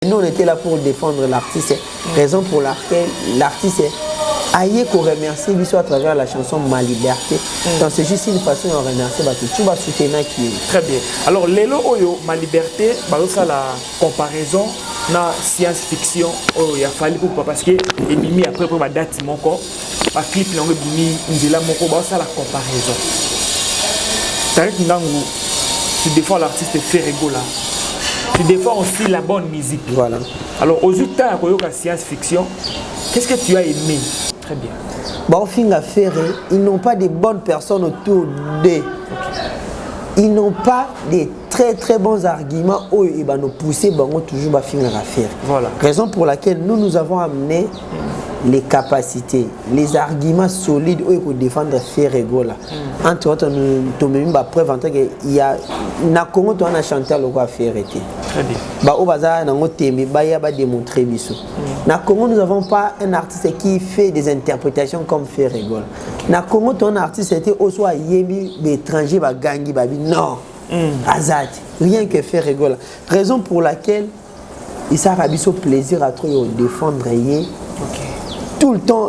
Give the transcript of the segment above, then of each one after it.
Nous, on était là pour défendre l'artiste. Raison pour laquelle l'artiste aille qu'on remercie lui à travers la chanson Ma Liberté. Donc c'est juste une façon de remercier tout va soutenir qui. Très bien. Alors Lelo Oyo Ma Liberté, ça la comparaison na science-fiction il a fallu pour parce que Emimi après pour ma date mon corps, ma clip longue Emimi Nzela mon corps, ça la comparaison. Tarek Ndangu, tu défends l'artiste Ferrego là. Tu défends aussi la bonne musique. Voilà. Alors, aux États, la science-fiction, qu'est-ce que tu as aimé? Très bien. Bon, au fin à faire, ils n'ont pas de bonnes personnes autour d'eux. Ils n'ont pas de très bons arguments où ils vont nous pousser toujours à finir à faire. Voilà. Raison pour laquelle nous avons amené les capacités, les arguments solides où il faut défendre Ferrego là. Entre autres, nous avons preuve qu'il y a na Congo tu as chanté le quoi faire été. Très bien. Bah au bazar na ngotemi ba ya ba démontrer biso. Na Congo nous n'avons pas un artiste qui fait des interprétations comme Ferrego. Na Congo ton artiste était au soit yembi étranger ba gangi ba non. Azad, rien que Ferrego là. Raison pour laquelle il s'arrête biso plaisir à trop défendre yé. OK. Tout le temps,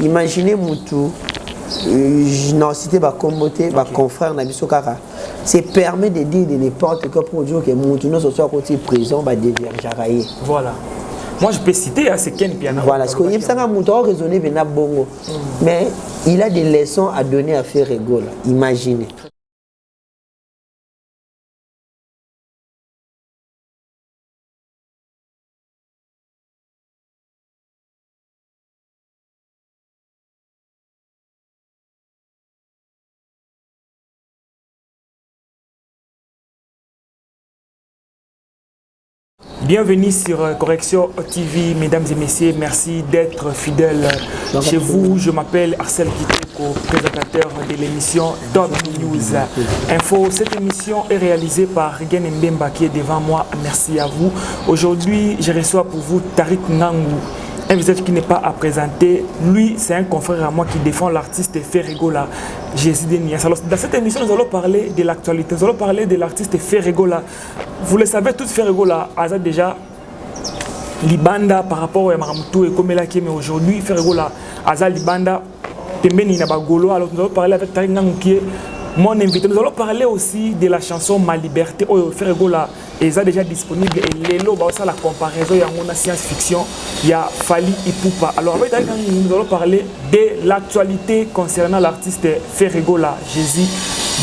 imaginez Moutou, non, c'était ma communauté, ma confrère, c'est permet de dire de n'importe quoi pour dire que Moutou, non, ce soit côté prison, va devenir jaraillé. Voilà. Moi, je peux citer c'est Ken Piana. Voilà, parce qu'il y a un Moutou à raisonner, bongo. Mais il a des leçons à donner à faire rigolo. Imaginez. Bienvenue sur Correction TV, mesdames et messieurs. Merci d'être fidèles chez vous. Je m'appelle Arcel Kiteko, présentateur de l'émission Top News Info. Cette émission est réalisée par Rigen Mbemba qui est devant moi. Merci à vous. Aujourd'hui, je reçois pour vous Tariq Ndangu. Un visage qui n'est pas à présenter. Lui, c'est un confrère à moi qui défend l'artiste Ferrego là. Jésus Nias. Alors, dans cette émission, nous allons parler de l'actualité. Nous allons parler de l'artiste Ferrego là. Vous le savez, tout Ferrego là, a déjà Libanda par rapport à Maramoutou et Komelaki, mais aujourd'hui, Ferrego là, Aza Libanda, Pembeni Nabagolo. Alors, nous allons parler avec Tariq Ndangu qui est mon invité. Nous allons parler aussi de la chanson Ma Liberté. Oh, Ferrego là, est déjà disponible. Et Lelo, ça la comparaison, il y a une science-fiction, il y a Fali Ipupa. Alors, avec Tariq Ndangu, nous allons parler de l'actualité concernant l'artiste Ferrego là, Jésus.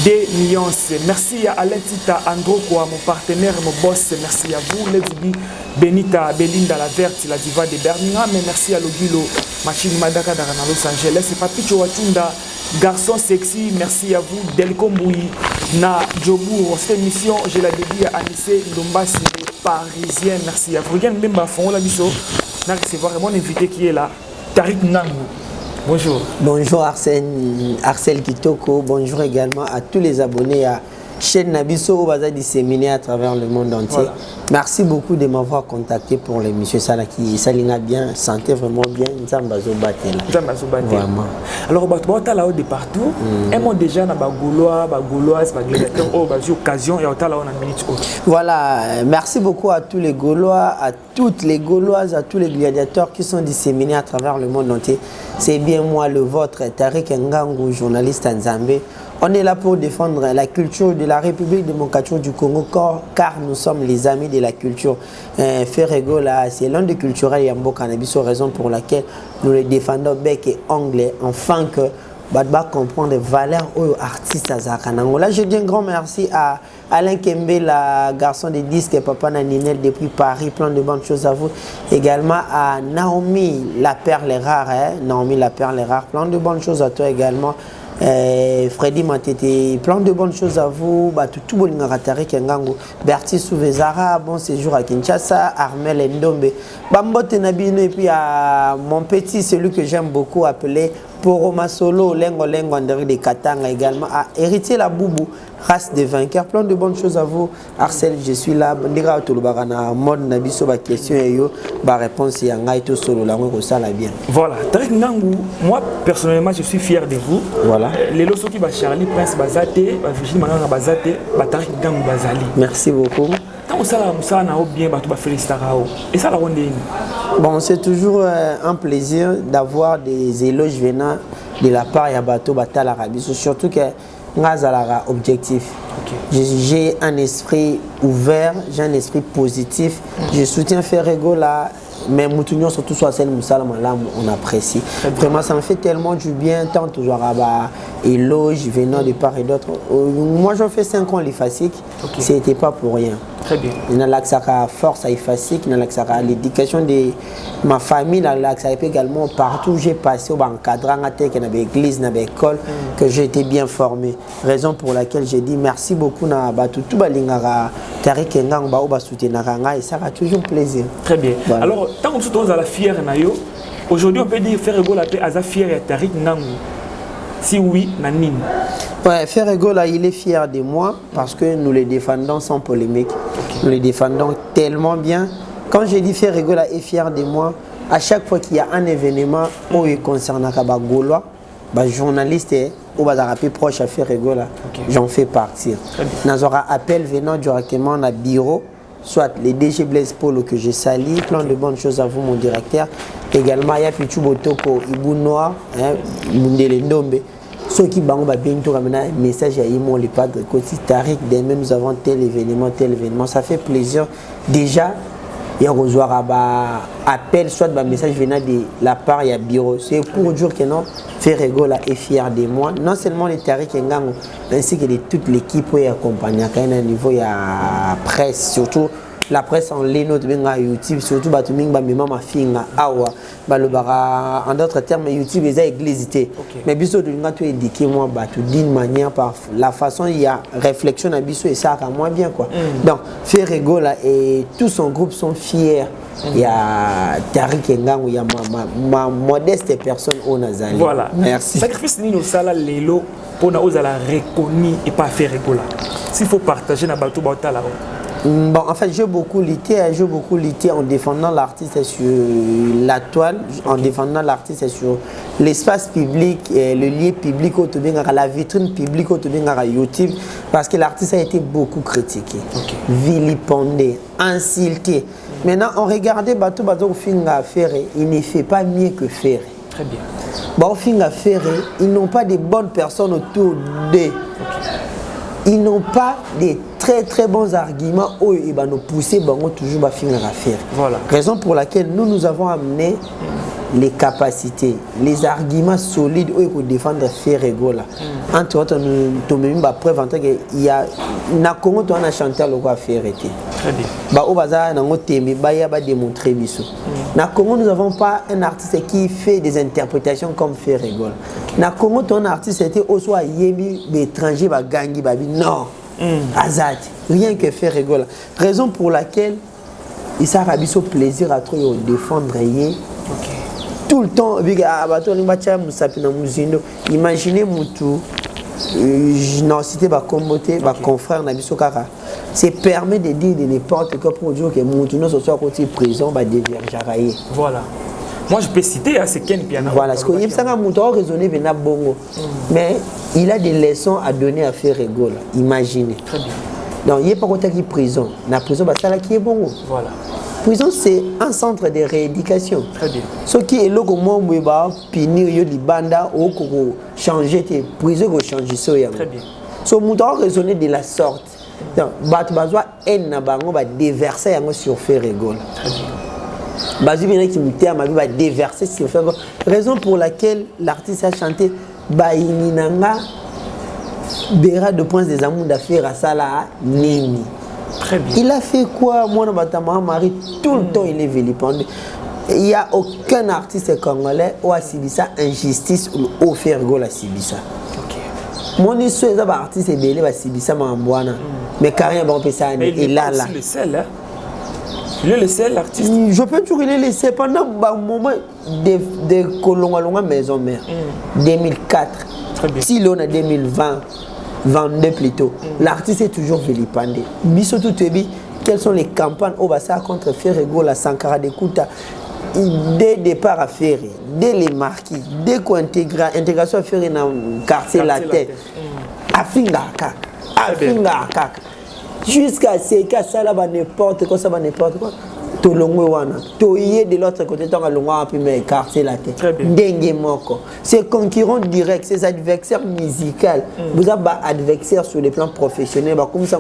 Des nuances. Merci à Alain Tita Androko, mon partenaire, mon boss. Merci à vous, Lady Benita Belinda, la verte, la diva de Birmingham. Et merci à Logilo, Machine Madaka dans Los Angeles. Et Papicho Watunda, garçon sexy. Merci à vous, Delco Mboui, Na Djobour. Cette émission, je la dédie à Anissé Ndombasi, parisienne. Merci à vous. Regarde même ma fond, la biso. On a recevoir mon invité qui est là, Tariq Ndangu. Bonjour. Bonjour Arcel Kitoko. Bonjour également à tous les abonnés à chaîne Nabiso Obaza disséminée à travers le monde entier. Voilà. Merci beaucoup de m'avoir contacté pour l'émission Salaki. Salina bien, santé vraiment bien. Nzambazo Batela. Vraiment. Alors, tu as là de partout. Et moi déjà, na bagoulois, bagouloises, gladiateurs, occasion et on a une minute. Voilà. Merci beaucoup à tous les Gaulois, à toutes les Gauloises, à tous les gladiateurs qui sont disséminés à travers le monde entier. C'est bien moi, le vôtre, Tariq Ndangu, journaliste en Zambie. On est là pour défendre la culture de la République démocratique du Congo, car nous sommes les amis de la culture. Ferrego, là, c'est l'un des culturels Yambo Cannabiso, raison pour laquelle nous le défendons bec et anglais, afin que Badba comprendre les valeurs aux artistes à Zakanango. Là, je dis un grand merci à Alain Kembe, la garçon des disques, Papa Naninel depuis Paris, plein de bonnes choses à vous. Également à Naomi, la perle rare, Naomi, la perle rare, plein de bonnes choses à toi également. Freddy Matete, plein de bonnes choses à vous. Tout Bolingara Tariq Ndangu, Bertie Souvezara, bon séjour à Kinshasa, Armel Ndombe, Bambote Nabino, et puis à mon petit, celui que j'aime beaucoup, appelé Poroma Solo, Lengo Lengo André de Katanga également, à Héritier la Boubou, race des vainqueurs, plein de bonnes choses à vous. Arcel, je suis là. Ndira Tolobarana, mode Nabiso, ma question et yo, ma réponse est en solo, la ça la bien. Voilà, Tariq Ndangu, moi personnellement, je suis fier de vous. Voilà. Les losos qui va Charlie Prince Bazate, Virginie Manganga Bazate, Tariq Ndangu Bazali. Merci beaucoup. Quand ça n'a bien, tu vas féliciter. Et ça, la ronde. Bon, c'est toujours un plaisir d'avoir des éloges venant de la part de Bato Bata l'Arabie. Surtout que Ngazalara objectif. J'ai un esprit ouvert, j'ai un esprit positif. Je soutiens Ferrego là. Mais Moutounion, surtout soit celle Moussalama, là, on apprécie. Vraiment, ça me fait tellement du bien, tant toujours à éloge venant de part et d'autre. Moi, j'en fais 5 ans l'IFASIC, c'était pas pour rien. Très bien. Il y a la force à l'IFASIC, il y a l'éducation de ma famille, il y a également partout où j'ai passé, au encadrant, il y a l'église, il y a l'école, que j'ai été bien formé. Raison pour laquelle j'ai dit merci beaucoup à tout Balingara, Tariq Ngang, et ça va toujours plaisir. Très bien. Voilà. Alors, tant que nous sommes à la fière, aujourd'hui, on peut dire Ferrego la paix à la fière et Tariq Ngang. Si oui, Nanine. Ouais, Ferrego là, il est fier de moi parce que nous les défendons sans polémique. Nous les défendons tellement bien. Quand je dis Ferrego là est fier de moi, à chaque fois qu'il y a un événement où il concerne les Gaulois, journaliste ou proche à Ferrego là, j'en fais partir. Nous aura appel venant directement à bureau, soit les DG Blaise Polo que j'ai sali, plein de bonnes choses à vous mon directeur. Également, il y a Pichu Botoko, Ibou Noir, Mundele Ndombe. Ceux qui ont un message à Imo, les padres, Tariq, demain nous avons tel événement, ça fait plaisir. Déjà, il y a un appel, soit un message venant de la part du bureau. C'est pour dire que non, Ferrego là est fier de moi. Non seulement les Tariq Ngango, ainsi que de toute l'équipe qui accompagne à un niveau, il y a presse, surtout. La presse en ligne, YouTube, surtout ma fille en d'autres termes, YouTube est église. Mais biso de l'unga tu éduqué moi d'une manière par la façon il y a réflexion à biso et ça à moi bien quoi. Donc Ferrego là et tout son groupe sont fiers. Il y a Tariq Ngango, il y a ma modeste personne au Nazali. Voilà. Merci. Sacrifice Nino Sala Lelo pour nous la reconnu et pas Ferrego là. S'il faut partager na bateau là. Bon, en fait, j'ai beaucoup lutté en défendant l'artiste sur la toile, en défendant l'artiste sur l'espace public, le lieu public, la vitrine publique autour de YouTube, parce que l'artiste a été beaucoup critiqué, vilipendé, insulté. Maintenant, on regardait Bato Finga Ferré, il ne fait pas mieux que Ferré. Très bien. Bon, Finga Ferré, ils n'ont pas de bonnes personnes autour d'eux. Ils n'ont pas des très bons arguments où ils vont nous pousser toujours à finir à faire. Voilà. Raison pour laquelle nous avons amené les capacités, les arguments solides où il faut défendre Ferrego là. Entre autres, nous avons preuve en tant qu'il y a na Congo on a chanté le roi Ferreté. Très bien. Bah au bazar na ngotembi ba ya ba démontrer biso. Na Congo nous n'avons pas un artiste qui fait des interprétations comme Ferrego. Na Congo ton artiste était au soit yebi étranger ba gangi ba non. Azad, rien que Ferrego. Raison pour laquelle il s'est rabisso plaisir à trop défendre tout le temps. Imaginez Moutou, je n'ai cité ma communauté, ma confrère Nabiso Kara. C'est permet de dire de n'importe quoi pour dire que Moutou ne soit côté prison, va devenir jaraillé. Voilà. Moi, je peux citer c'est Ken Piana. Voilà, parce qu'il y a un raisonné Vena Bongo. Mais il a des leçons à donner à Ferrego. Imaginez. Très bien. Donc, il n'y a pas de prison. La prison, c'est là qui est bon. Voilà. Prison, c'est un centre de rééducation. Très bien. Ce qui est là, comment on va punir les bandes ou changer tes prisons, changer ça. Très bien. So, on doit raisonner de la sorte. Donc, on va déverser sur Ferrego. Très bien. Qui déversé sur Ferrego. Raison pour laquelle l'artiste a chanté Baïninanga Béra de Prince des Amours d'affaires à Sala Nini. Très bien. Il a fait quoi? Moi, Marie, tout le temps, il est vilipendé. Il n'y a aucun artiste congolais qui a subi ça injustice ou Ferrego la subi ça. Mon histoire est artiste et belé va subi ça mais carrément on peut ça et là. Le seul, il est le seul artiste. Je peux toujours le laisser pendant un moment de Kolonga maison mère. 2004. Si l'on a 2020, 22 plutôt. L'artiste est toujours vilipendé. Biso tout ebi, quelles sont les campagnes au Bassa contre Ferrego, la Sankara de Kouta. Dès le départ à Ferré, dès les marquis, dès qu'on intégration à Ferré dans le quartier la tête. Afinga Kak. jusqu'à ce que ça là n'importe quoi, ça va n'importe quoi. To longwe wana, to yé de l'autre côté, tant que longwa puis mais écarter la tête. Dengue moko. Ses concurrents directs, ses adversaires musicaux, vous avez adversaires sur le plan professionnel, comme ça,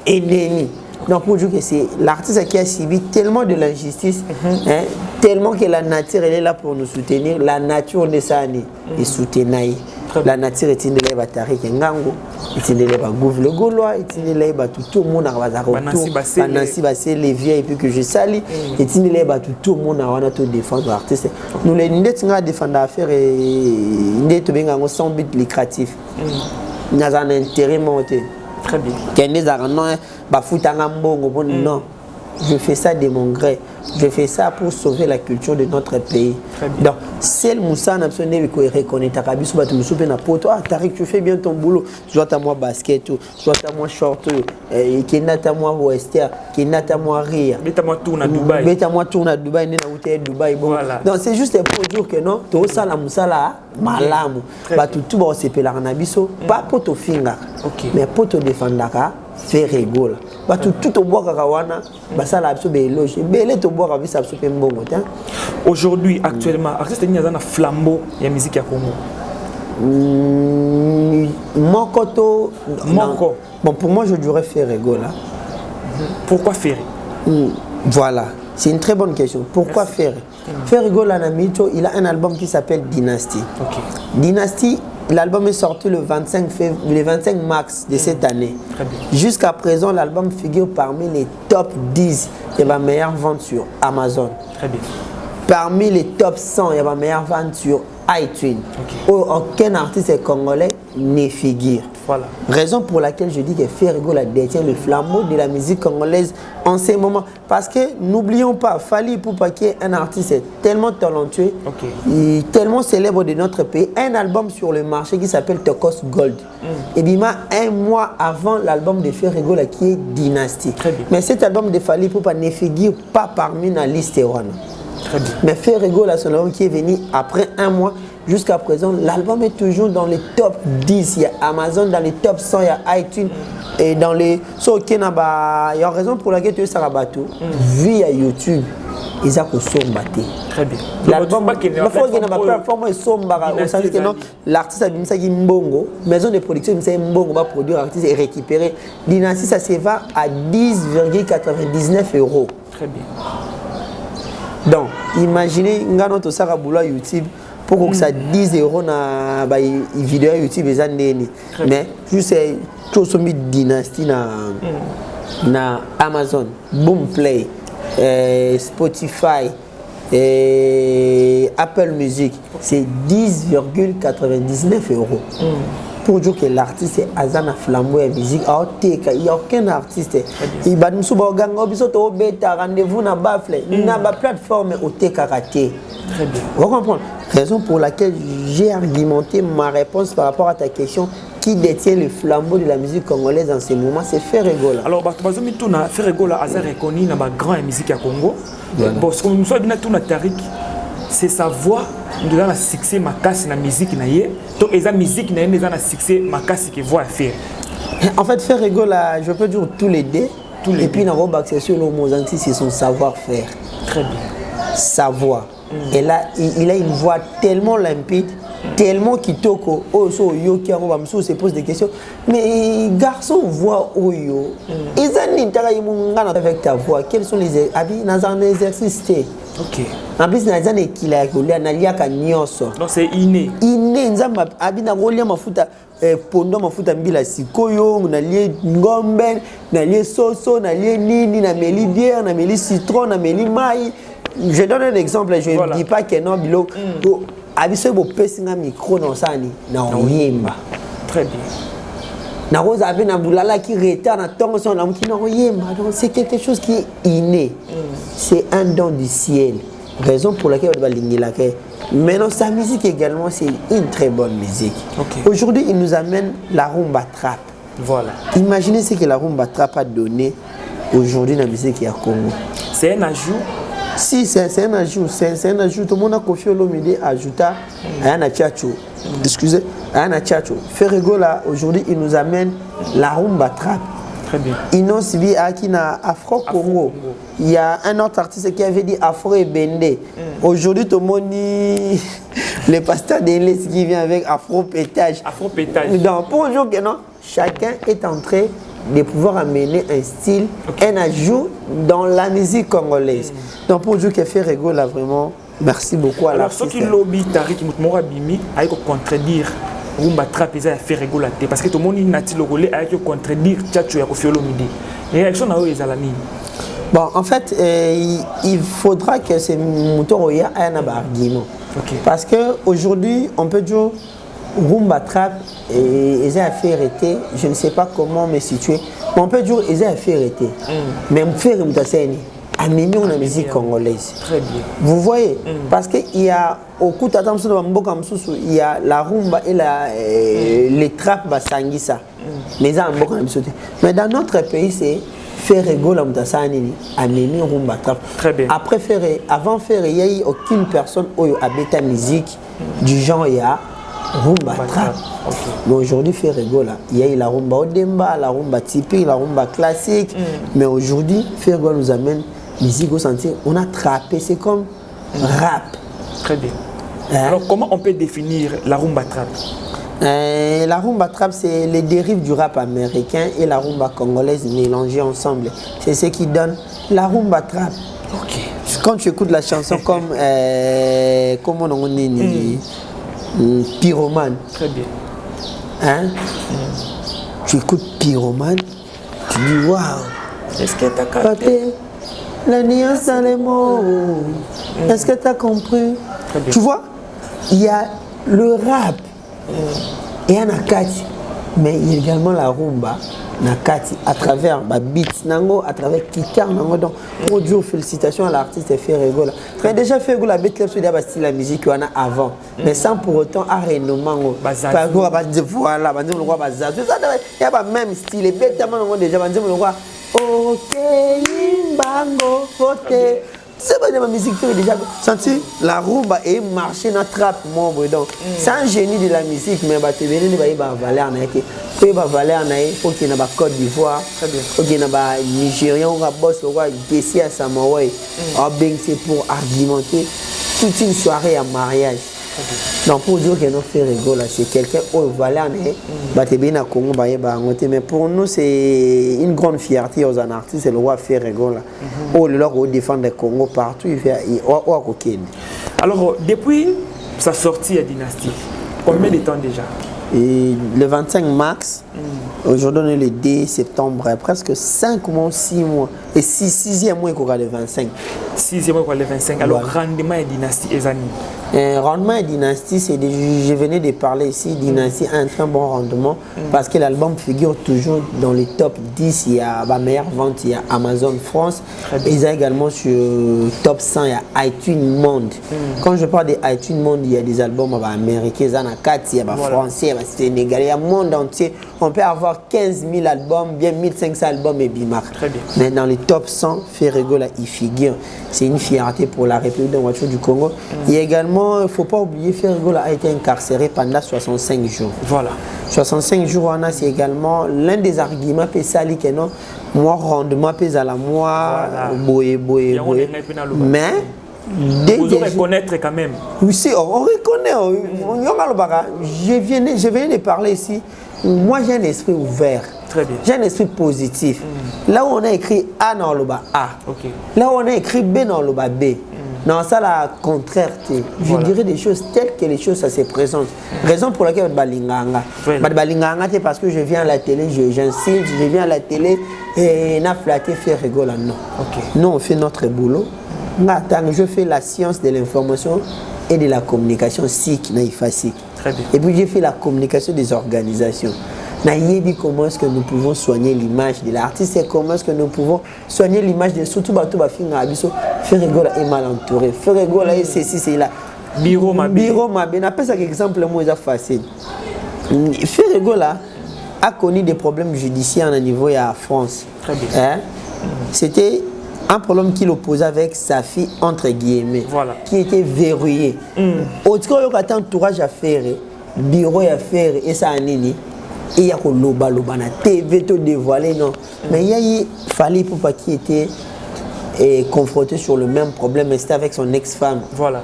ennemi. Donc pour dire que c'est l'artiste qui a subi tellement de l'injustice, tellement que la nature elle est là pour nous soutenir, la nature de ça est soutenue. La nature est une élève à Tariq Ngango, est une élève à Gouv le Gaulois, est une élève à tout le monde à Wazaro, Nancy Bassé, les vieux et puis que je salue, est une élève à tout le monde à tout défendre l'artiste. Nous les n'êtes défendre l'affaire et n'êtes bien sans but lucratif. Nous avons un intérêt monté. Très bien. Non, je fais ça de mon gré. Je fais ça pour sauver la culture de notre pays. Donc, celle Moussa n'a pas reconnu ta cabine sur bateau soupe na poto. Ah, Tariq, tu fais bien ton boulot. Soit à moi basket, soit à moi short, qui n'a à moi western, qui n'a à moi rire. Mets à moi tourne à Dubaï. Mets à moi tourne à Dubaï, n'est à Dubaï. Bon. Voilà. Donc, c'est juste pour dire que non, tout ça la Moussa là, malamu. Bah tout bon c'est pela ranabiso, pas pour te finger. Mais pour te défendre là. Faire rigole. Bah tout au bois kakawana, bah ça la absorbe éloge. Belé to bois avec ça absorbe mbongo. Aujourd'hui, actuellement, artiste ni azana flambeau ya musique ya Congo. Moko. Bon pour moi je dirais faire rigole. Pourquoi faire? Voilà, c'est une très bonne question. Pourquoi faire? Faire rigole Anamito, il a un album qui s'appelle Dynasty. Dynasty. L'album est sorti le 25 mars de cette année. Jusqu'à présent, l'album figure parmi les top 10 de ma meilleure vente sur Amazon. Très bien. Parmi les top 100 de ma meilleure vente sur iTunes. Aucun artiste congolais ne figure. Voilà. Raison pour laquelle je dis que Ferrigo détient le flambeau de la musique congolaise en ces moments. Parce que n'oublions pas, Fally Ipupa qui est un artiste tellement talentueux, tellement célèbre de notre pays, un album sur le marché qui s'appelle Tokos Gold. Et bien un mois avant l'album de Ferrigo qui est Dynasty. Mais cet album de Fally Ipupa ne figure pas parmi la liste One. Mais Ferrigo, son album qui est venu après un mois, jusqu'à présent, l'album est toujours dans les top 10. Il y a Amazon, dans les top 100, il y a iTunes. Et dans les... il y a raison pour laquelle tu es Sarabato. Via YouTube, ils ont très bien. L'album, la fois qu'il y a une plateforme, l'artiste a dit ça qui est mbongo. Maison de production, c'est mbongo, va produire l'artiste et récupérer. Dynasty, ça se va à 10,99 €. Très bien. Donc, imaginez, notre Saraboula YouTube, pour que ça 10 € na vidéo YouTube, mais juste tout ce Dynasty na Amazon, Boomplay, Spotify, Apple Music, c'est 10,99 €. Pour dire que l'artiste est Azana Flambeau et musique, il n'y a aucun artiste. Il va nous rendez-vous na bafle, na ba plateforme au TKT. Très bien. Vous comprenez? Raison pour laquelle j'ai argumenté ma réponse par rapport à ta question. Qui détient le flambeau de la musique congolaise en ce moment, c'est Ferrigo. Alors, Ferrigo a reconnu dans la grande musique à Congo. Parce que nous sommes Tariq, c'est sa voix. Nous avons un succès dans la musique. Donc, la musique a un succès qui voit faire. En fait, Ferrigo, je peux dire tous les deux. Et puis, dans le sur le Mozanti, c'est son savoir-faire. Très bien. Sa voix. Et là, il a une voix tellement limpide, tellement kitoko. Oh, so yo qui se pose des questions. Mais garçon, voix oyo. Ils ont avec ta voix. Quels sont les exercices? En plus, donc c'est inné. Inné, mafuta pondo mafuta mbila sikoyo, na lié ngombe, na lié soso, na lié nini, na meli bière, na meli citron, na meli maï. Je donne un exemple, je ne dis pas que non, bilo. Abiso bo pesinga micro dans ça ni na oyemba. Très bien. Na rosa abi na bulala qui retard na tongo son na mki na oyemba. Donc c'est quelque chose qui est inné. C'est un don du ciel. Raison pour laquelle on va l'ingénier. Maintenant sa musique également c'est une très bonne musique. Aujourd'hui il nous amène la rumba trap. Voilà. Imaginez ce que la rumba trap a donné aujourd'hui dans la musique à Congo. C'est un ajout. Si, c'est un ajout. C'est un ajout. Tout le monde a confié l'homme ajouta Ayana Tchatcho. Excusez, Ayana Tchatcho. Ferrigo là, aujourd'hui, il nous amène la rumba trap. Très bien. Inos Bi Akina Afro Congo. Il y a un autre artiste qui avait dit Afro et Bende. Aujourd'hui, tout le monde dit le pasteur d'Église qui vient avec Afro Pétage. Afro Pétage. Donc, pour aujourd'hui, que non, chacun est en train de pouvoir amener un style, un ajout dans la musique congolaise. Donc, pour aujourd'hui, que fait Ferrego là vraiment, merci beaucoup à l'artiste. Alors, ce qui lobby Tariq Moutmoura Bimi, a contredire. Rumba trap ils a fait rigoler parce que tout le monde n'a pas le rôle à contredire Tchatcho ya Koffi Olomide. Et réaction na eux alani. Bon, en fait, il faudra que ces moutons aient un argument. Parce que aujourd'hui, on peut dire Rumba trap et ils a fait arrêter. Je ne sais pas comment me situer. Mais on peut dire ils a fait arrêter. Même faire une tasseni. À minuit, on a la musique congolaise. Très bien. Vous voyez, parce qu'il y a au coup il y a la rumba et les trappes basangisa. Mais dans notre pays, c'est faire rigoler à minuit rumba trap. Très bien. Après avant faire, il n'y a eu aucune personne qui a bêta musique du genre il y a rumba trap. Mais aujourd'hui, faire rigoler, il y a eu la rumba odemba, la rumba typique, la rumba classique. Mais aujourd'hui, faire rigoler nous amène musique au sentier, on a trappé, c'est comme rap. Très bien. Alors comment on peut définir la rumba trap? La rumba trap, c'est les dérives du rap américain et la rumba congolaise mélangées ensemble. C'est ce qui donne la rumba trap. Quand tu écoutes la chanson comme comment on dit Pyromane. Très bien. Hein? Tu écoutes Pyromane, tu dis waouh. Est-ce que tu as capté? La nuance dans les mots. Est-ce que tu as compris? Tu vois, il y a le rap et un akati, mais il y a également la rumba, nakati, à travers ma beat, nango, à travers Kikar, nango. Donc, pour dire félicitations à l'artiste Ferrego. Très déjà Ferrego la bête sur la musique qu'il y en a avant, mais sans pour autant à renommant. Voilà, il y a pas même style, et bête déjà, ok, bango, voté. C'est pas de ma musique qui est déjà senti la rumba et marcher dans la trappe membre donc c'est un génie de la musique mais bah tu venir de bah valeur na été puis bah valeur na faut qu'il y ait na Côte d'Ivoire faut qu'il y ait na ba Nigérian ou boss ou quoi Gessi à Samoa ben c'est pour argumenter toute une soirée à mariage. Donc pour dire que nous fait rigoler c'est quelqu'un au valeur na bah tu bien à Congo bah mais pour nous c'est une grande fierté aux artistes c'est le roi fait rigoler. Oh le leur défendre le Congo partout il fait alors depuis sa sortie à Dynastie combien de temps déjà? Et le 25 mars, aujourd'hui on est le 2 septembre, presque 5 mois, 6 mois. Et 6e mois il y a le 25. 6e mois il y a le 25. Alors rendement et Dynastie et Zani. Rendement et Dynastie, c'est je venais de parler ici, Dynastie a un très bon rendement parce que l'album figure toujours dans les top 10, il y a la meilleure vente, il y a Amazon France, et ils ont également sur top 100, il y a iTunes Monde. Quand je parle de iTunes Monde, il y a des albums américains, il y a 4, il y a français, il y a sénégalais, il y a le monde entier. On peut avoir 15 000 albums, bien 1500 albums et bimar. Mais dans les top 100, Ferrego là, il figure. C'est une fierté pour la République démocratique du Congo. Il y a également, il ne faut pas oublier, Ferrego a été incarcéré pendant 65 jours. Voilà. 65 jours, c'est également l'un des arguments que sali que non, moi rendement pèse à la moi, boé. Mais vous reconnaître quand même. Oui, on reconnaît. Je viens de parler ici. Moi, j'ai un esprit ouvert. Très bien. J'ai un esprit positif. Là où on a écrit A dans le bas A. Là où on a écrit B dans le bas B. Non, ça la contraire. Je dirais des choses telles que les choses ça se présente. Raison pour laquelle balinganga. Balinganga c'est parce que je viens à la télé, j'insiste, je viens à la télé et n'a flatté faire rigoler. Non. Nous on fait notre boulot. Je fais la science de l'information et de la communication et puis j'ai fait la communication des organisations. Comment est-ce que nous pouvons soigner l'image de l'artiste et comment est-ce que nous pouvons soigner l'image de surtout faire rigoler et mal entouré. Faire rigoler et ceci, c'est là. Biro Mabé. N'a pas ça exemple moi facile. Faire rigoler a connu des problèmes judiciaires au niveau de la France. Très bien. C'était un problème qu'il opposait avec sa fille, entre guillemets, qui était verrouillée. Au cas où il y a un entourage à faire, bureau à faire, et ça a nini. et il y a que loba na TV tout dévoilé non mais il fallait pour pas qui était confronté sur le même problème mais c'était avec son ex-femme voilà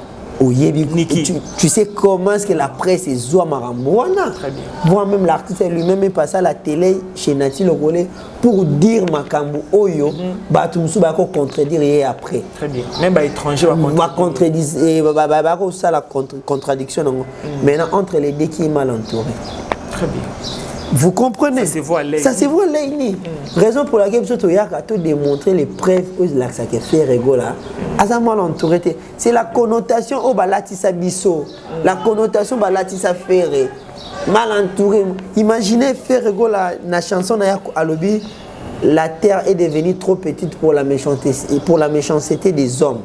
tu sais comment est-ce que la presse est zoa marambouana. Très bien. Moi même l'artiste lui-même est passé à la télé chez Nati Logolé pour dire makambo oyo batumsu ba ko contredire et après. Très bien. Même ba étranger va contredire et ba ko ça la contradiction maintenant entre les deux qui est mal entouré. Très bien. Vous comprenez? Ça se voit là. Raison pour laquelle je suis tout démontrer les preuves où la ça fait rigola. À mal entouré, c'est la connotation au balatissa biso, la connotation balatissa ferré. Mal entouré. Imaginez faire rigola la chanson à l'obi. La terre est devenue trop petite pour la méchanceté des hommes.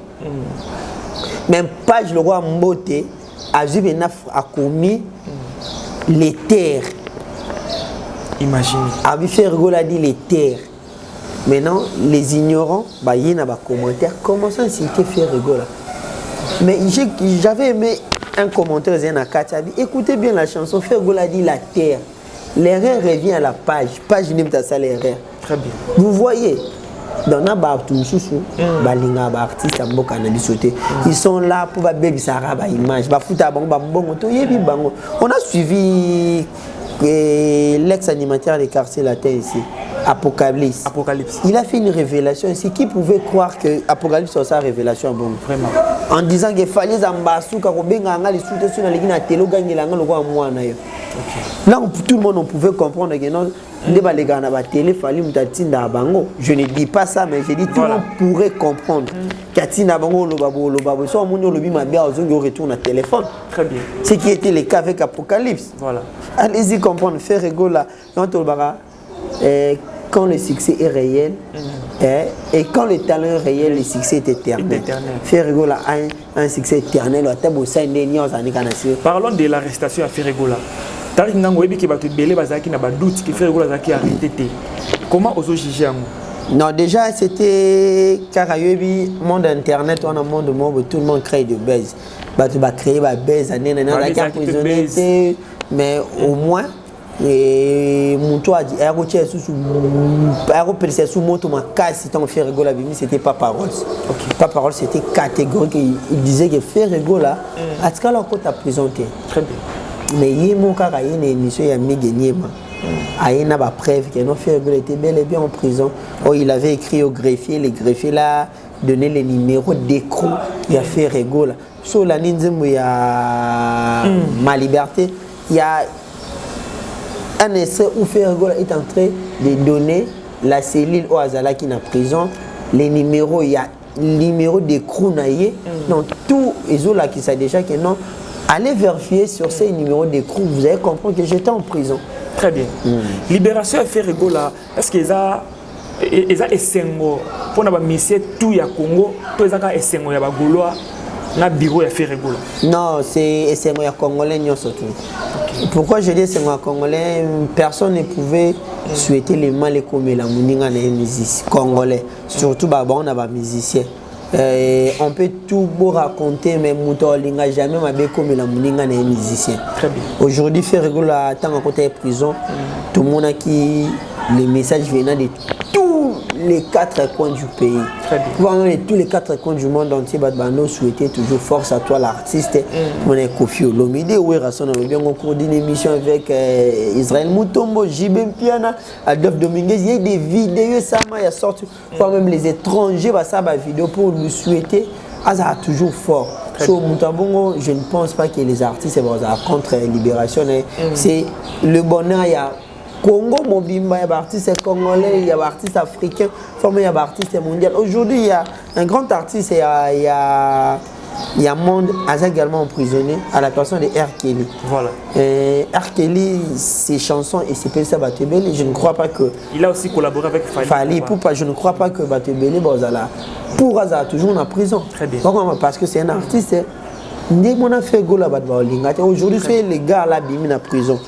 Même Page le roi Mbote a commis les terres. Imaginez. Abi Fergo a dit les terres. Maintenant, les ignorants, il y a des commentaires. Comment ça, c'était Fergo là? Mais j'avais aimé un commentaire de Katia. Écoutez bien la chanson. Fergo a dit la terre. L'erreur revient à la page. Page n'est pas ça l'erreur. Très bien. Vous voyez, dans la artiste ils sont là pour image. On a suivi l'ex-animateur des quartiers latins ici, Apocalypse. Il a fait une révélation ici. Qui pouvait croire que Apocalypse soit sa révélation? Bon, vraiment. En disant qu'il fallait Zambasou, Là, tout le monde pouvait comprendre que non, je ne dis pas ça, mais je dis tout le monde pourrait comprendre. Très bien. Ce qui était le cas avec Apocalypse. Voilà. Allez-y comprendre, faire rigola. Quand le succès est réel, et quand le talent est réel, le succès est éternel. Faire rigola un succès éternel. Parlons de l'arrestation à Ferregola. Comment oser juger? Non, déjà c'était Karayebi, monde internet, on a un monde où tout le monde crée de buzz. Tu vas créer un buzz, mais au moins, c'était pas parole. Pas parole, c'était catégorique. Il disait que faire rigola, à ce cas-là, on t'a présenté. Très bien. Mais il y a une émission, il y a Miguel. Il y a une preuve que non Ferregola était bel et bien en prison. Oh, il avait écrit au greffier, les greffiers là donné les numéros d'écrou. Il a fait Ferregola. Sur la ligne, il y a Ma Liberté. Il y a un essai où Ferregola est en train de donner la cellule au Azala qui est en prison. Les numéros, il y a le numéro d'écrou. Donc tout les autres là qui savent déjà que non. Allez vérifier sur ces numéros d'écrou, vous allez comprendre que j'étais en prison. Très bien. Libération à Ferregola, est-ce qu'ils ont essengo pour na ba mission tout ya Congo, tout ezaka essengo ya ba Gaulois na bureau ya Ferregola? Non, c'est essengo ya Congolais surtout. Pourquoi je dis essengo ya Congolais? Personne ne pouvait souhaiter les mal comme la moninga na musicien congolais, surtout ba on a ba musicien. On peut tout beau raconter, mais Moutolinga n'a jamais m'a comme la moninga n'est musicien. Aujourd'hui, Ferregola tant à côté de prison, tout le monde a qui les messages venant de tous les 4 coins du pays. Vraiment, tous les 4 coins du monde entier, nous souhaiter toujours force à toi l'artiste. On est Kofi Olomide, où est bien au cours d'une émission avec Israël Moutombo, Jibem Piana, Adolphe Dominguez. Il y a des vidéos, ça m'a sorti. Même les étrangers, ça va vidéo pour nous souhaiter. Ça a toujours fort. Sur Moutabongo, je ne pense pas que les artistes vont contre Libération. C'est le bonheur. Il y a Congo, Mobimba, il y a des artistes congolais, il y a des artistes africains, il y a des artistes mondiaux. Aujourd'hui, il y a un grand artiste, il y a Monde, également emprisonné à la personne de R. Kelly. Voilà. R. Kelly, ses chansons et ses peines à Batebele, je ne crois pas que. Il a aussi collaboré avec Fali. Je ne crois pas que Batebele, pour hasard, toujours en prison. Très bien. Parce que c'est un artiste. Aujourd'hui, c'est les gars là, bimi en prison.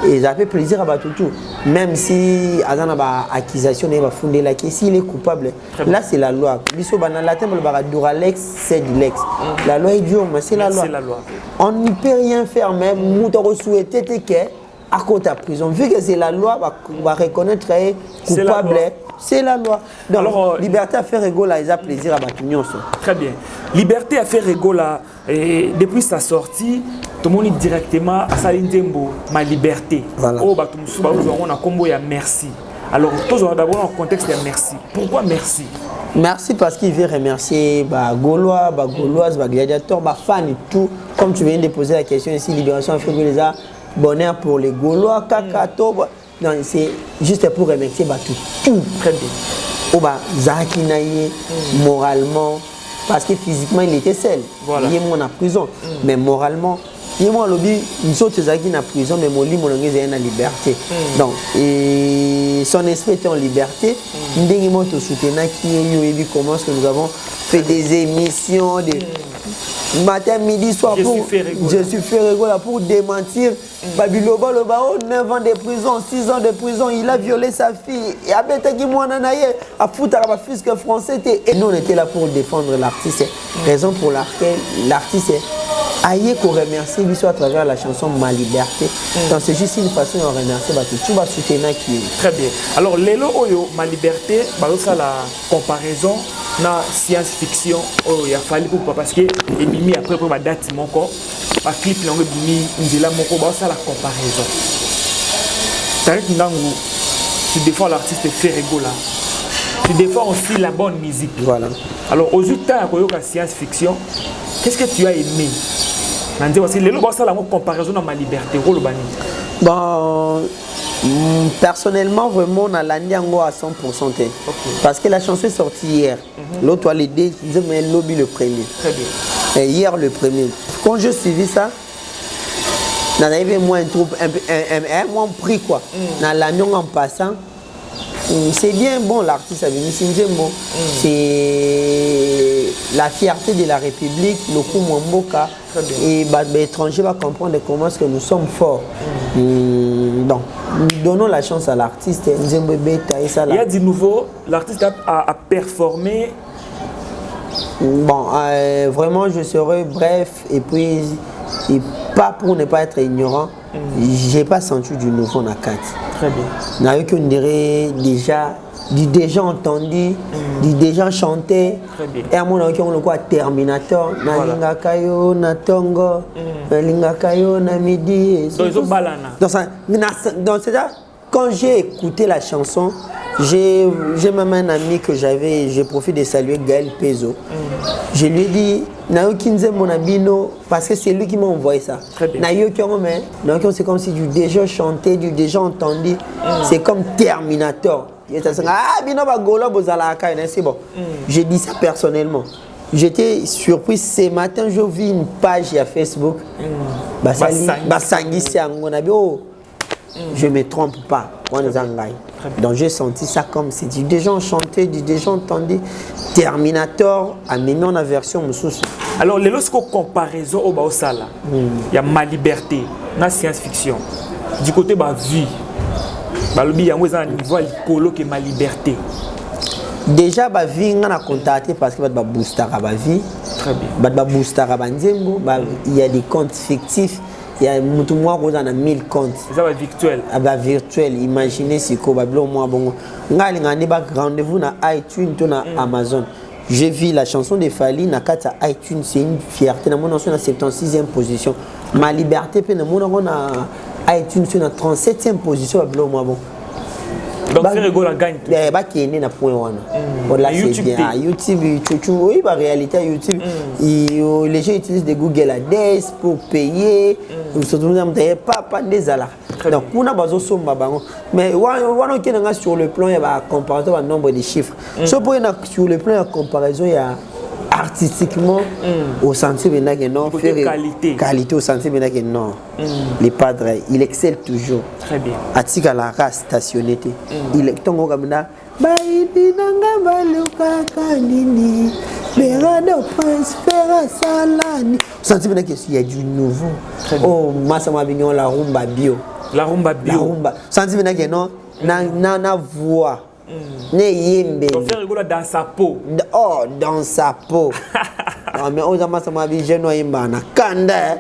Et ça fait plaisir à Batutu. Même si Azana a accusation va fonder la question, s'il est coupable, là c'est la loi. C'est l'ex. La loi est dure, mais c'est la loi. On n'y peut rien faire, même nous t'aurais souhaité que à côté de la prison. Vu que c'est la loi, va reconnaître coupable. C'est la loi. Donc, alors, liberté à faire rigolo, ils ont plaisir à Batignon. Très bien. Liberté à faire rigolo, depuis sa sortie, tout le monde dit directement à Salindembo, ma liberté. Voilà. Oh, on a combo et merci. Alors, d'abord, en contexte, merci. Pourquoi merci? Merci parce qu'il veut remercier Gaulois, Gauloises, gladiateurs, fans et tout. Comme tu viens de poser la question ici, Libération Afrique, les a bonheur pour les Gaulois, Kakato. Non, c'est juste pour remercier tout. Très bien. Zaki Naye, moralement, parce que physiquement il était seul. Voilà. Il est en prison. Mais moralement, il est en lobby, nous autres Zaki en prison, mais mon lit, mon langage est en liberté. Donc, son esprit était en liberté. Nous avons soutenu comment est-ce que nous avons fait des émissions, matin, midi, soir, je suis fait rigolo pour démentir. Babiloba, 9 ans de prison, 6 ans de prison, il a violé sa fille. Et après, il a foutu à fils que français. Et nous, on était là pour défendre l'artiste. Raison pour laquelle l'artiste aïe qu'on remercie lui à travers la chanson Ma Liberté. Donc c'est juste une façon de remercier tout va soutenir qui. Très bien. Alors Lelo Oyo Ma Liberté, ça la comparaison na science-fiction il a fallu pour parce que Emimi après pour ma date mon corps, ma clip langue Emimi Ndela Moko ça la comparaison. Tarek Ndangu, tu défends l'artiste Ferregola. Tu défends aussi la bonne musique. Voilà. Alors aux États la science-fiction, qu'est-ce que tu as aimé? La comparaison dans Ma Liberté. Bon, personnellement, vraiment, on a l'andiango à 100%. Okay. Parce que la chanson est sortie hier. L'autre, les deux, mais lobby le premier. Très bien. Et hier, le premier. Quand je suivi ça, on avait moins un troupe, un moins pris quoi. Dans l'agnon en passant. C'est bien bon l'artiste a venu, c'est la fierté de la République, le coup Mwamboka et l'étranger va comprendre comment est-ce que nous sommes forts. Donc, nous donnons la chance à l'artiste. Il y a du nouveau, l'artiste a performé. Bon, vraiment je serai bref et puis pas pour ne pas être ignorant, j'ai pas senti du nouveau dans 4. Très bien. N'a eu qu'on dirait déjà entendu, déjà chanté. Et à mon avis, on le voit Terminator, Nalinga Kayo, Natongo, Nalinga Kayo, Namidi. Donc, quand j'ai écouté la chanson, j'ai même un ami que j'ai profité de saluer, Gaël Pezo. Je lui ai dit, Naokinze Monabino, parce que c'est lui qui m'a envoyé ça. C'est comme si du déjà chanté, du déjà entendu. C'est comme Terminator. C'est bon. J'ai dit ça personnellement. J'étais surpris ce matin, je vis une page à Facebook. Je ne me trompe pas. Donc j'ai senti ça comme c'est du déjà chanté, du déjà entendu. Terminator a mis en version Moussous. Alors, lorsqu'on comparaison au Baosala, il y a Ma Liberté, la science-fiction. Du côté de la vie, il y a un niveau qui est Ma Liberté. Déjà, la vie, on a contacté parce que va booster la vie. Très bien. Va booster il y a des comptes fictifs. Il y a 1000 comptes. Ça va virtuel. Virtuel. Imaginez si vous avez rendez-vous dans iTunes ou dans Amazon. J'ai vu la chanson de Fali dans iTunes, c'est une fierté. Nous sommes en 76e position. Ma Liberté, nous sommes en iTunes, sur la 37e position. Donc, Ferregola gagne tout. YouTube, oui, en réalité, YouTube, les gens utilisent des Google Ads pour payer. Pas des alas. Donc, on a besoin de mais sur le plan, il y a comparaison au nombre de chiffres. Sur le plan de comparaison, il y a artistiquement au sentier non qualité au sentier non les padres il excelle toujours très bien atika la race stationnité il est tongo kamna baidi nanga baluka kanini berado prince fera salani sentier il y a du nouveau oh massa mabignon la rumba bio sentier non na voix ne yembe on fait rigoler dans sa peau. Oh, dans sa peau. mais aux amas ça m'a dit je n'ai pas na kanda.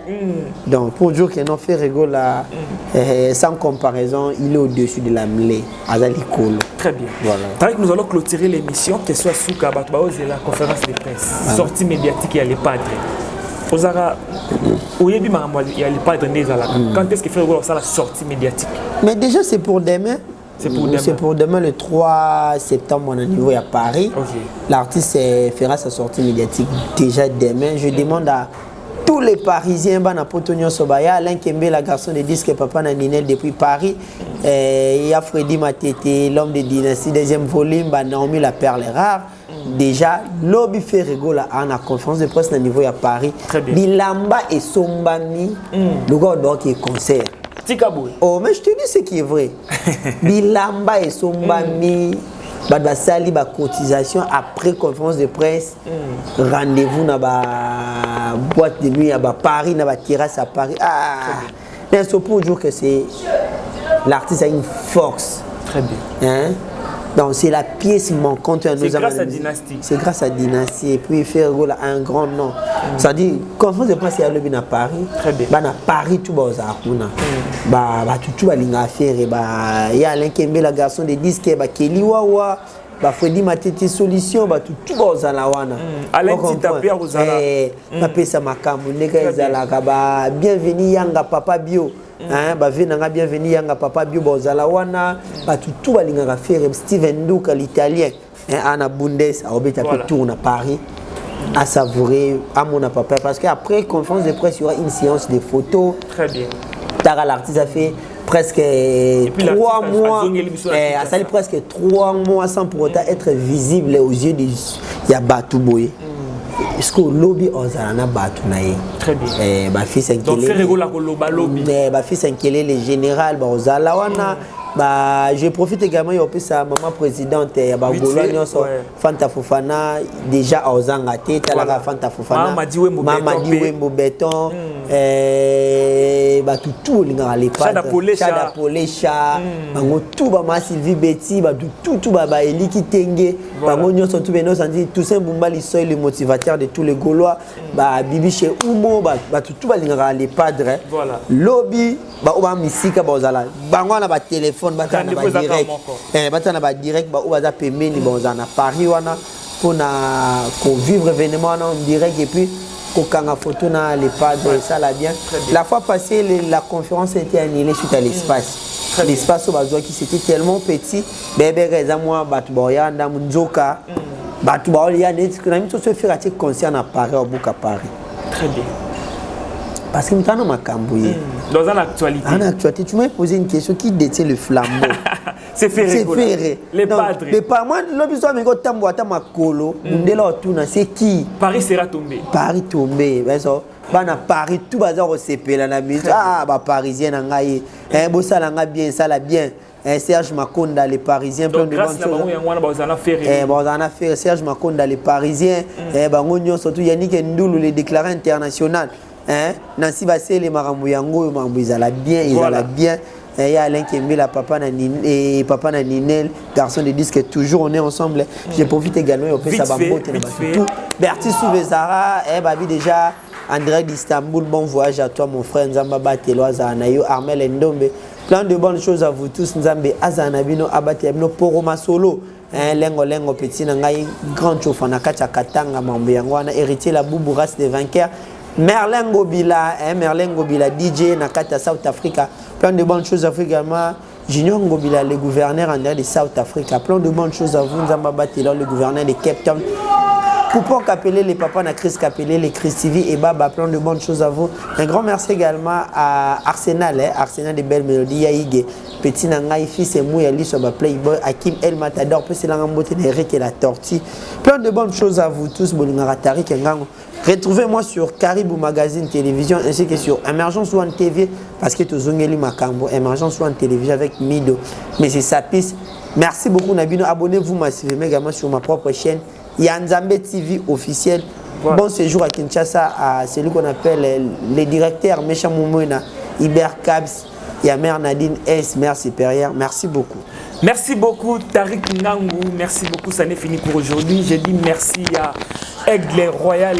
Donc pour dire que non fait rigola sans comparaison, il est au-dessus de la mêlée. Azali Kolo. Très bien. Voilà. Tant que nous allons clôturer l'émission, que ce soit sous Kabatbaos et la conférence de presse, sortie médiatique et les padres. Ozara, où est-ce qu'il y a les padres quand est-ce qu'il fait la sortie médiatique? Mais déjà c'est pour demain. C'est pour demain le 3 septembre à niveau à Paris. Okay. L'artiste fera sa sortie médiatique déjà demain. Je demande à tous les Parisiens, Potonio Sobaya, Alain Kembe, la garçon de disque Papa Naninel depuis Paris. Il y a Freddy Matete, l'homme de dynastie, deuxième volume, Naomi la perle rare. Déjà, lobby fait rigoler à la conférence de presse à niveau à Paris. Bilamba et Sombami, le gars qui est concert. Oh, mais je te dis ce qui est vrai. Bilamba et Sombami, sali ba cotisation après conférence de presse. Rendez-vous dans la boîte de nuit à Paris, dans la terrasse à Paris. Mais c'est pour dire que c'est l'artiste a une force. Très bien. Hein? Donc c'est la pièce manquante à nous. C'est grâce à Dynastie. C'est grâce à Dynastie. Et puis il fait un grand nom. Ça dit, conférence de presse, il y a le à Paris. Très bien. À Paris, tout le monde tout va faire. Il y a Alain Kembe, la garçon de disques, Kelly Wawa, Freddy Matete Solution, tout le monde la wana. Alain Tita Pierre Ozala. Bienvenue Yanga Papa Bio. Bienvenue Yanga Papa Bio Bozalawana, tout va faire Steven Duca l'italien, Anna Bundes, a obéi à tourner à Paris, à savourer à mon papa parce qu'après conférence de presse il y aura une séance de photos. Très bien. Tara l'artiste a fait presque 3 mois, ça a presque 3 mois sans pour autant être visible aux yeux des Yabatou Boye. Est-ce que le lobby ozana batu nae? Très bien. Fils donc fait rigoler le lobby. Fils Nkele le général ozala wana. Je profite également de sa maman présidente Fanta Fofana déjà ozangate talaka Fanta Fofana Mama Diwembo Béton tout linga les pas Chada Polesha bango tout ba ma Sylvie Betty tout ba Eliki Tenge bango nyonso tout beno sandi Toussaint Boumbali soy le motivateur de tous les Gaulois Bibi chez Oumo tout ba linga les padres lobby oba misika bozala bango na ba téléphone batana ba direct batana ba direct ba oba za pemeni bozana Paris wana pour na ko vivre événement en direct et puis kokanga photo na les padres ça l'a bien. La fois passée la conférence a été annulée suite à l'espace. L'espace au bazoa qui c'était tellement petit bébé reza moi batu boya nda munzoka batu boya net que na mito se faire un concert à Paris au Buka Paris. Très bien. Parce que nous avons Makambouye. Dans l'actualité. En actualité, tu m'as posé une question qui détient le flambeau. C'est Ferré. Les padres. Les padres. Moi, l'objet de Tambo, Tamakolo, c'est qui? Paris sera tombé. Paris tombé. Paris, tout bazar au CP, la musique. Parisien, ça l'a bien, ça l'a bien. Serge Makonda, les Parisiens, plein de bonnes choses. Serge Makonda, les Parisiens, surtout Yannick Ndoulou, les déclarés internationaux. Nancy Bassé, les Maramouyango, ils allaient bien, bien. Il y a Alain Kembe, la Papa Naninel, garçon de disque, toujours on est ensemble. Je profite également au PSA Bambote. Bertie Souvezara, déjà, André d'Istanbul, bon voyage à toi, mon frère Nzamba Teloa Zanayo, Armel Ndombe. Plein de bonnes choses à vous tous, Nzambe Azanabino, Abatéabino, Poroma Solo. Lengo petit, Nangaï, grand chauffeur, Nakacha Katanga, Mambiangwana, héritier la boubou race des vainqueurs. Merlin Gobila, DJ Nakata South Africa, plein de bonnes choses à vous également. Junior Ngobila, le gouverneur en de South Africa, plein de bonnes choses à vous. Nzamba Batelo, le gouverneur de Cape Town. Coupon Capelé, les papas na Chris Capelé, les Chris TV et Baba, plein de bonnes choses à vous. Un grand merci également à Arsenal, Arsenal de belles mélodies, Yaïge, Petit Nangaï, fils et Mouya, Lissoba Playboy, Hakim El Matador, Pessi Langambote, Eric et la Tortue. Plein de bonnes choses à vous tous, Bolingaratari, Kengango. Retrouvez-moi sur Caribou Magazine Télévision ainsi que sur Emergence One TV parce que tu zongeli Makambo, Emergence One Télévision avec Mido. Mais c'est sa piste. Merci beaucoup Nabino. Abonnez-vous massivement également sur ma propre chaîne Yanzambe TV officiel. Voilà. Bon séjour à Kinshasa à celui qu'on appelle les directeurs Mécha Moumouna, Iber Kabs, Yamer Nadine S, mère supérieure. Merci beaucoup. Merci beaucoup Tariq Ngangou. Merci beaucoup. Ça n'est fini pour aujourd'hui. Je dis merci à Aigle Royal.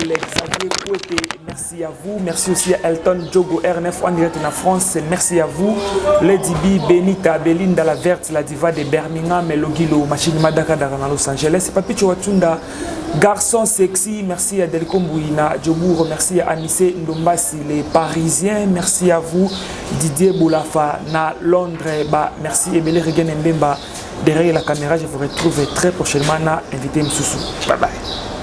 merci à vous. Merci aussi à Elton Djogo R9 en direct en France. Merci à vous. Lady B, Benita, Belinda la Verte, la diva de Birmingham, Melogilo, Machine Madaka dans Los Angeles. Papi Chowatunda, garçon sexy. Merci à Delco Mbouina, Djobour. Merci à Anissé Ndombasi, les Parisiens. Merci à vous. Didier Boulafa, na Londres. Merci Emile Regen Mbemba. Derrière la caméra, je vous retrouve très prochainement. Invité Msoussou. Bye bye.